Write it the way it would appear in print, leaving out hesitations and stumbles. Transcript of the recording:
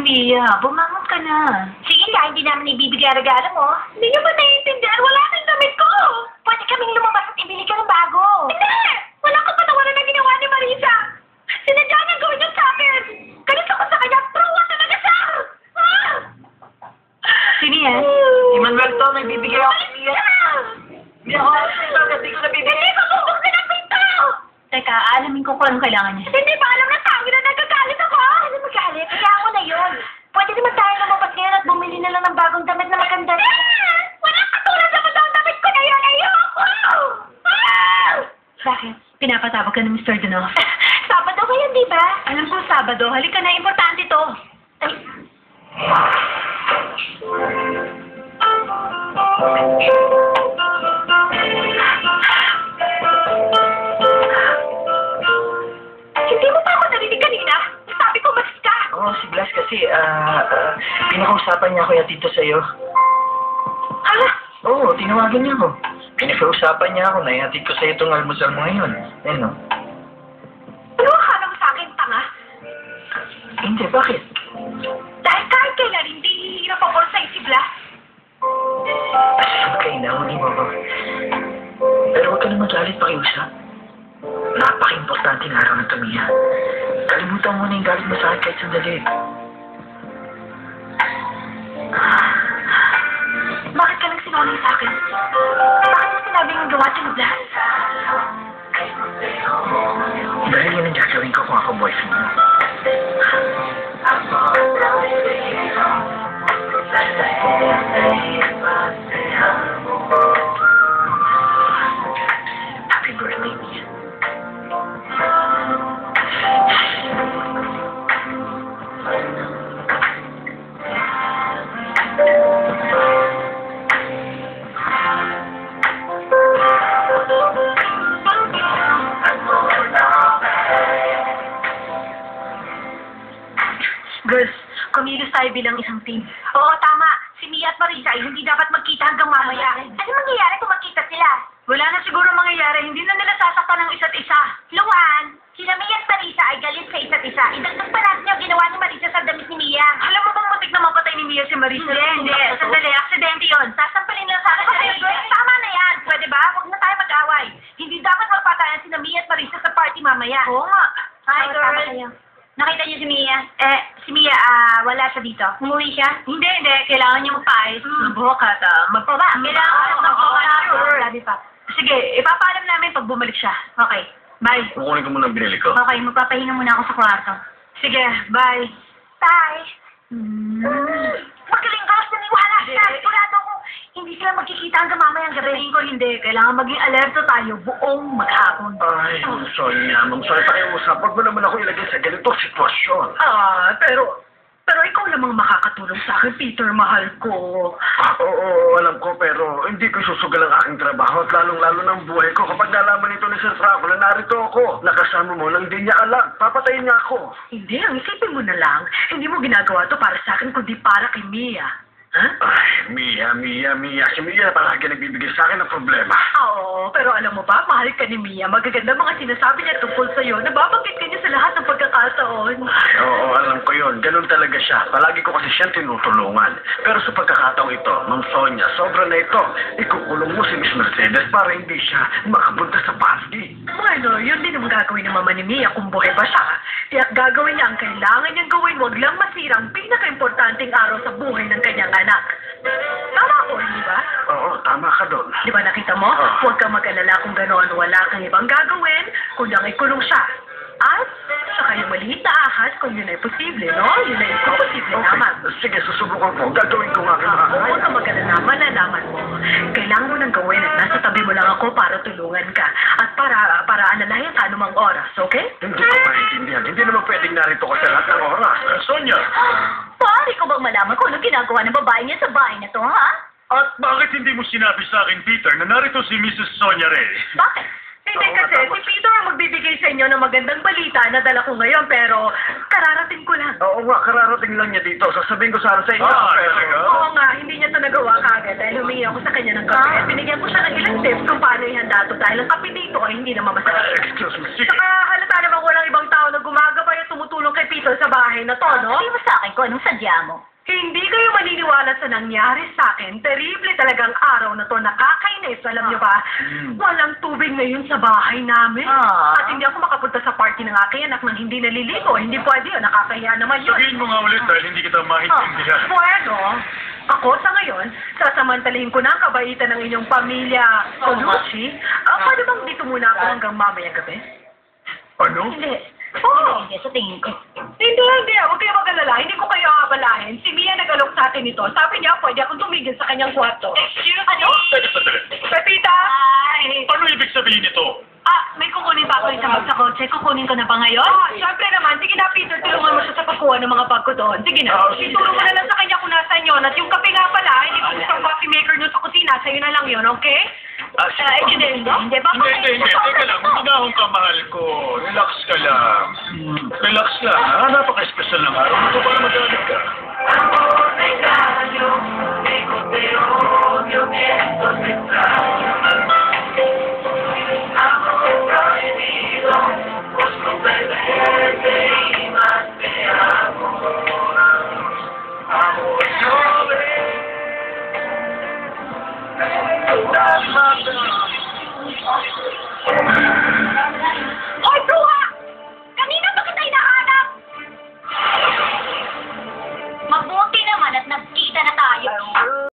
Mia, bumangon ka na. Sige nga, hindi namin ibibigay ang regalo mo. Hindi nyo ba naiintindihan? Wala kang damit ko! Pwede kaming lumabas at ibili ka ng bago. Hindi! Wala kang patawaran na ginawa ni Marisa! Sinadya niyang gawin yun sa akin! Galit ako sa kanya! Pruwa talaga siya! Ah! Sino yan? Si Manuel to, may bibigay ako kay Mia. Hindi ako hindi ko na bibigay. Hindi! Mabubog ka ng pinto! Teka, alamin ko kung anong kailangan niya. Hindi ba alam na tao na nagagalit ako? Ano magalit? Kaya ako na yun. Pwede naman tayo lumabas ngayon at bumili na lang ng bagong damit na maganda. Walang katulad sa mga damit ko na yun. Ayoko! Ah! Bakit? Pinapatawag ka ng Mr. Dunoff. Sabado ngayon, di ba? Alam ko, Sabado. Halika na, importante to. Ay. Hindi mo pa ako narinig kanina? Sabi ko, mas ka! Oo, si Blas kasi, pinakausapan niya ako yan dito sa'yo. Ha? Oo, tinawagan niya ako. Pinakausapan niya ako na ihatid ko sa'yo itong almusal mo ngayon. Ayun, no? Ano akala mo sa akin, tanga? Hindi, bakit? Dahil kahit kailan hindi hihirap ako sa'yo si Blas. Okay na, hindi mo ba? Pero huwag ka na magalit pakiusap. Napaka-importante ng araw ng Tamiya. Kalimutan mo na yung galit mo sa akin kahit sandali. Bakit ka nang sinungaling sa akin? Bakit mo sinabing yung gawa ni Blas? Dahil yun ang gagawin ko kung ako boyfriend mo. Happy birthday, Mia. Girls, kumilos tayo bilang isang team. Oo, tama. Si Mia at Marisa ay hindi dapat magkita hanggang mamaya. Ano mangyayari kung magkita sila? Wala na siguro mangyayari. Hindi na nila sasaktan ng isa't isa. Luan, sila Mia at Marisa ay galit sa isa't isa. Idagdag pa natin yung ginawa ni Marisa sa damit ni Mia. Alam mo bang matik na mapatay ni Mia si Marisa? Hindi. Sandali, aksidente yun. Sasampalin lang sa akin. Okay, tama na yan. Pwede ba? Huwag na tayo mag-away. Hindi dapat magpatayan si Mia at Marisa sa party mamaya. Oo nga. Hi, girl. Nakita niyo si Mia? Si Mia, wala siya dito. Umuwi siya? Hindi. Kailangan niya magpaayos ng buhok at magpaba. Kailangan Sure. Sabi pa. Sige, ipapaalam namin pag bumalik siya. Okay. Bye. Kukunin ko muna ang binili ko. Okay, magpapahinga muna ako sa kwarto. Sige, bye. Bye! Magaling ka, naniwala siya. Hindi. Sigurado ko, hindi sila magkikita hanggang mamayang gabi. Sabihin ko hindi. Kailangan maging alerto tayo buong maghapon. Ay, sorry nga, ma'am. Sorry pakiusap. Huwag mo naman ako ilagay sa ganitong sitwasyon. Pero ikaw lamang makakatulong sa akin, Peter, mahal ko. Oo, alam ko, pero hindi ko susugal ang aking trabaho at lalong-lalo ng buhay ko. Kapag nalaman ito ni Sir Franco na narito ako, nakasama mo nang di niya alam, papatayin niya ako. Hindi, ang isipin mo na lang. Hindi mo ginagawa to para sa akin, kundi para kay Mia. Ha? Ay, Mia. Si Mia palagi nagbibigay sa akin ng problema. Oo, pero alam mo ba, mahal ka ni Mia. Magaganda mga sinasabi niya tungkol sa'yo. Nababanggit ka niya sa lahat ng pagkakataon. Ay, oo, alam ko yun. Ganun talaga siya. Palagi ko kasi siyang tinutulungan. Pero sa pagkakataong ito, Ma'am Sonia, sobra na ito. Ikukulong mo si Miss Mercedes para hindi siya makapunta sa party. Bueno, yun din ang gagawin ng mama ni Mia kung buhay pa siya. Tiyak gagawin niya ang kailangan niyang gawin. Huwag lang masira ang pinaka-importanting araw sa buhay ng kanyang anak. Tama ako, hindi ba? Oo, tama ka doon. Di ba nakita mo? Oo. Huwag kang mag-alala kung gano'n. Wala kang ibang gagawin kung lang ikulong siya. At saka yung maliit na ahas kung yun ay posible, no? Yun ay imposible naman. Sige, susubukan ko. Gagawin ko nga aking mga Huwag kang mag-alala. Malalaman mo. Kailangan mo nang gawin at nasa tabi mo lang ako para tulungan ka. At para alalayan sa anumang oras, okay? Hindi ko maintindihan. Hindi naman pwedeng narito ko sa lahat ng oras. Sonia! Pari ko bang malaman kung ano ginagawa ng babae niya sa bahay na to, ha? At bakit hindi mo sinabi sa akin, Peter, na narito si Mrs. Sonia Ray? Bakit? Hindi kasi, si Peter ang magbibigay sa inyo ng magandang balita na dala ko ngayon, pero kararating ko lang. Oo nga, kararating lang niya dito. Sasabihin ko sana sa inyo. Talaga? Oo nga, hindi niya ito nagawa kagad dahil humingi ako sa kanya ng kape. At binigyan ko siya ng ilang tips kung paano ihanda ito dahil ang kape dito ay hindi naman masarap. Excuse me. Sige. Saka halata naman walang ibang tao na gumagabay at tumutulong tumutulong kay Peter sa bahay na to, no? Sabi mo sa akin kung anong sadya mo. Hindi kayo maniniwala sa nangyari sa akin. Terrible talagang araw na to. Nakakainis, alam niyo ba? Walang tubig ngayon sa bahay namin. Ah. At hindi ako makapunta sa party ng aking anak nang hindi naliligo. Hindi pwede yun. Nakakahiya naman yun. Sabihin mo nga ulit dahil hindi kita maintindihan. Bueno, ako sa ngayon, sasamantalahin ko na ang kabaitan ng inyong pamilya, Colucci. Pwede bang dito muna ako hanggang mamayang gabi? Ano? Hindi. Oo. Hindi, sa tingin ko. Hindi. Huwag kayo mag-alala. Hindi ko kayo abalahin. Si Mia nag-alok sa atin ito. Sabi niya, pwede akong tumigil sa kanyang kwarto. Excuse Ano? Teka, sandali. Pepita! Ay. Ano ibig sabihin nito? May kukunin pa ako isang bag sa kotse. Kukunin ko na ba ngayon? Siyempre naman. Sige na, Peter. Tulungan mo siya sa pagkuha ng mga bag ko doon. Sige na. Sige. Itulong mo na lang sa kanya kung nasan yun. At yung kape nga pala, hindi ko gusto ang coffee maker nyo sa kusina. Sa'yo na lang yun, okay? Hindi. Hindi. Teka lang, maginahon ka, mahal ko. Relax ka lang. Relax lang. Napaka-special ng araw. Ito para magalit ka.